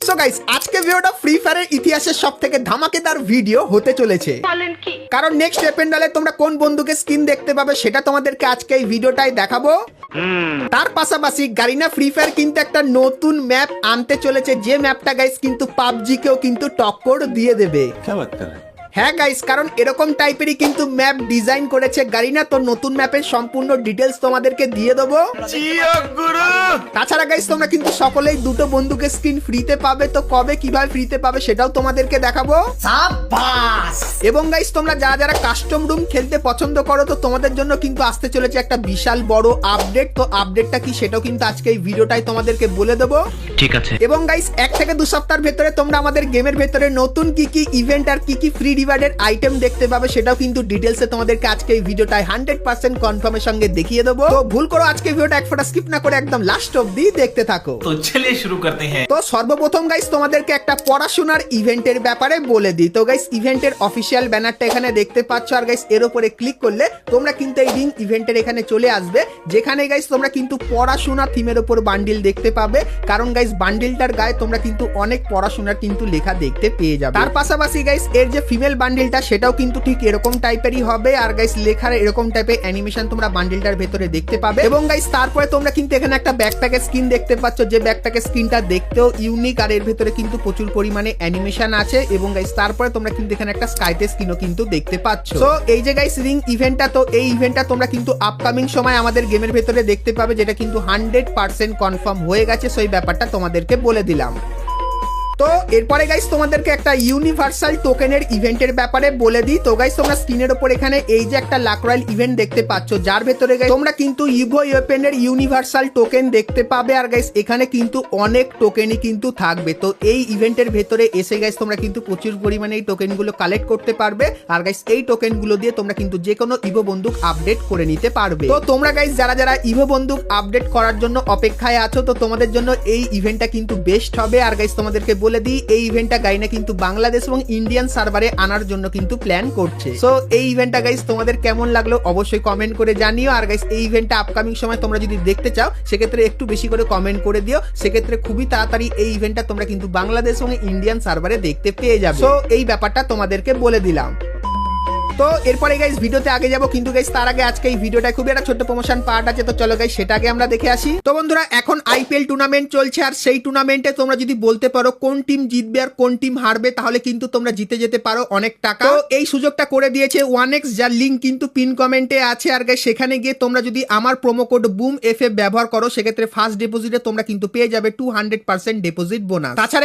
So guys আজকে ভিডিওটা free ফায়ারের ইতিহাসের সবথেকে ধামাকেদার ভিডিও হতে চলেছে। কারণ নেক্সট এপেন্ডালে তোমরা কোন বন্দুকের স্কিন দেখতে পাবে সেটা তোমাদেরকে আজকে এই ভিডিওটাই দেখাবো। তার পাশাপাশি গারিনা ফ্রি ফায়ার কিন্তু একটা নতুন ম্যাপ আনতে চলেছে, যে ম্যাপটা গাইস কিন্তু পাবজি কেও কিন্তু টক্কর দিয়ে দেবে। হ্যাঁ গাইস, কারণ এরকম টাইপেরই কিন্তু ম্যাপ ডিজাইন করেছে গারিনা। তো নতুন ম্যাপের সম্পূর্ণ ডিটেলস তোমাদেরকে দিয়ে দেবো। তাছাড়া গাইস তোমরা কিন্তু সকলেই দুটো বন্দুকের স্কিন ফ্রিতে পাবে। তো কবে কিভাবে ফ্রিতে পাবে সেটাও তোমাদেরকে দেখাবো। এবং গাইস তোমরা যারা যারা কাস্টম রুম খেলতে পছন্দ করো তো তোমাদের জন্য কিন্তু আসতে চলেছে একটা বিশাল বড় আপডেট। তো আপডেটটা কি সেটাও কিন্তু আজকে এই ভিডিওটাই তোমাদেরকে বলে দেবো। ঠিক আছে। এবং গাইস 1 থেকে 2 সপ্তাহের ভেতরে তোমরা আমাদের গেমের ভেতরে নতুন কি কি ইভেন্ট আর কি কি ফ্রি রিওয়ার্ডের আইটেম দেখতে পাবে সেটাও কিন্তু ডিটেইলসে তোমাদেরকে আজকে এই ভিডিওটায় 100% কনফার্মের সঙ্গে দেখিয়ে দেবো। তো ভুল করো আজকে ভিডিওটা এক ফোঁটা স্কিপ না করে একদম লাস্ট অবধি দেখতে থাকো। তো চলিয়ে শুরু করতে हैं। তো সর্বপ্রথম গাইস তোমাদেরকে একটা পড়াশোনার ইভেন্টের ব্যাপারে বলে দিই। তো গাইস ইভেন্টের অফিসিয়াল ব্যানারটা এখানে দেখতে পাচ্ছ, আর গাইস এর উপরে ক্লিক করলে তোমরা কিন্তু এই রিং ইভেন্টের এখানে চলে আসবে, যেখানে গাইস তোমরা কিন্তু পড়াশোনা থিমের উপর বান্ডিল দেখতে পাবে। কারণ গাইস বান্ডিলটার গায়ে তোমরা কিন্তু অনেক পড়াশোনার কিন্তু লেখা দেখতে পেয়ে যাবে। তার পাশাপাশি গাইস এর যে ফিমেল বান্ডিলটা সেটাও কিন্তু ঠিক এরকম টাইপেরই হবে, আর গাইস লেখার এরকম টাইপের অ্যানিমেশন তোমরা বান্ডিলটার ভেতরে দেখতে পাবে। এবং গাইস তারপরে তোমরা কিন্তু এখানে একটা ব্যাকপ্যাকের স্কিন দেখতে পাচ্ছ, যে ব্যাকপ্যাকের স্কিনটা দেখতেও ইউনিক, আর এর ভেতরে কিন্তু প্রচুর পরিমাণে অ্যানিমেশন আছে। এবং গাইস তারপরে তোমরা কিন্তু এখানে একটা স্কাইতে স্কিনও কিন্তু দেখতে পাচ্ছ। তো এই যে গাইস রিং ইভেন্টটা, তো এই ইভেন্টটা তোমরা কিন্তু আপকামিং সময় আমাদের গেমের ভেতরে দেখতে পাবে, যেটা কিন্তু 100% কনফার্ম হয়ে গেছে। সেই ব্যাপারটা তোমাদেরকে বলে দিলাম। তো এরপরে গাইস তোমাদেরকে একটা ইউনিভার্সাল টোকেনের ইভেন্টের ব্যাপারে বলে দিই। তো গাইস তোমরা স্ক্রিনের উপর এখানে এই যে একটা লাক রয়্যাল ইভেন্ট দেখতে পাচ্ছ, যার ভেতরে গাইস তোমরা কিন্তু ইভো ওয়েপেনের ইউনিভার্সাল টোকেন দেখতে পাবে। আর গাইস এখানে কিন্তু অনেক টোকেনই কিন্তু থাকবে। তো এই ইভেন্টের ভেতরে এসে গাইস তোমরা কিন্তু প্রচুর পরিমাণে এই টোকেনগুলো কালেক্ট করতে পারবে। আর গাইস এই টোকেনগুলো দিয়ে তোমরা কিন্তু যে কোনো ইভো বন্দুক আপডেট করে নিতে পারবে। তো তোমরা গাইস যারা যারা ইভো বন্দুক আপডেট করার জন্য অপেক্ষায় আছো, তো তোমাদের জন্য এই ইভেন্টটা কিন্তু বেস্ট হবে। আর গাইস তোমাদেরকে বলে দিই, এই ইভেন্টটা গাইনা কিন্তু বাংলাদেশ এবং ইন্ডিয়ান সার্ভারে আনার জন্য কিন্তু প্ল্যান করছে। সো এই ইভেন্টটা গাইস তোমাদের কেমন লাগলো অবশ্যই কমেন্ট করে জানিও। আর গাইস এই ইভেন্টটা আপকামিং সময় তোমরা যদি দেখতে চাও সেক্ষেত্রে একটু বেশি করে কমেন্ট করে দিও। সেক্ষেত্রে খুবই তাড়াতাড়ি এই ইভেন্টটা তোমরা কিন্তু বাংলাদেশ এবং ইন্ডিয়ান সার্ভারে দেখতে পেয়ে যাবে। সো এই ব্যাপারটা তোমাদেরকে বলে দিলাম। তো এরপরে গাইস ভিডিওতে আগে যাবো, কিন্তু গাইস তার আগে আজকে এই ভিডিওটা খুবই একটা ছোট্ট প্রমোশন পার্ট আছে। তো চলো গাইস সেটা আগে আমরা দেখে আসি। তো বন্ধুরা এখন আইপিএল টুর্নামেন্ট চলছে, আর সেই টুর্নামেন্টে তোমরা যদি বলতে পারো কোন টিম জিতবে আর কোন টিম হারবে, তাহলে কিন্তু তোমরা জিতে যেতে পারো অনেক টাকা। তো এই সুযোগটা করে দিয়েছে 1x, যার লিঙ্ক কিন্তু পিন কমেন্টে আছে। আর গাইস সেখানে গিয়ে তোমরা যদি আমার প্রোমো কোড বুম এফএফ ব্যবহার করো সেক্ষেত্রে ফার্স্ট ডিপোজিটে তোমরা কিন্তু পেয়ে যাবে 200% ডিপোজিট বোনাস। তাছাড়া